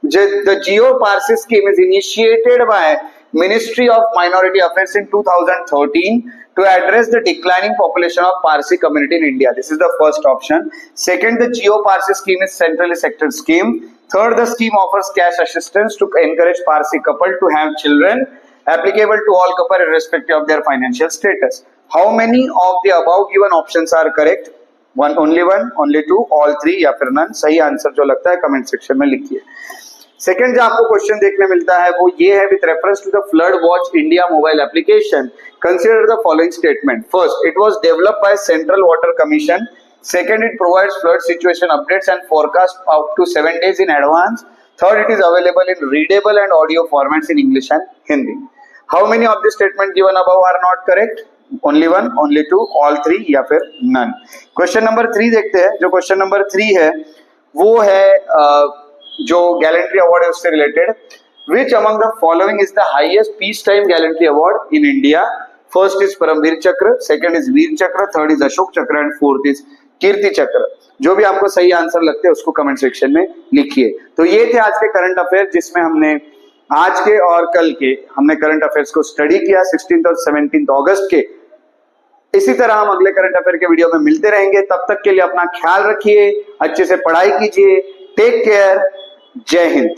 The Jio Parsi scheme is initiated by Ministry of Minority Affairs in 2013 to address the declining population of Parsi community in India. This is the first option. Second, the Geo Parsi scheme is centrally sectored scheme. Third, the scheme offers cash assistance to encourage Parsi couple to have children, applicable to all couple irrespective of their financial status. How many of the above given options are correct? One, only two, all three या फिर none? सही answer जो लगता है comment section में लिखिए। Second जो आपको क्वेश्चन देखने मिलता है वो ये है, with reference to the Flood Watch India mobile application consider the following statement. First, it was developed by Central Water Commission Second, it provides flood situation updates and forecast up to 7 days in advance. Third, it is available in readable and audio formats in English and Hindi. How many of the statement given above are not correct? Only one, only two, all three या फिर none. Question number 3 देखते हैं. जो question number 3 है वो है जो gallantry award है उससे related. Which among the following is the highest peacetime gallantry award in India? First is Paramvir Chakra, second is वीर चक्र, third is अशोक चक्र and fourth is कीर्ति चक्र. जो भी आपको सही आंसर लगते हैं उसको कमेंट सेक्शन में लिखिए. तो ये थे आज के करंट अफेयर जिसमें हमने आज के और कल के हमने करंट अफेयर्स को स्टडी किया 16 और 17 अगस्त के. इसी तरह हम अगले करंट अफेयर के वीडियो में मिलते रहेंगे. तब तक के लिए अपना ख्याल रखिए, अच्छे से पढ़ाई कीजिए. Take care. जय हिंद.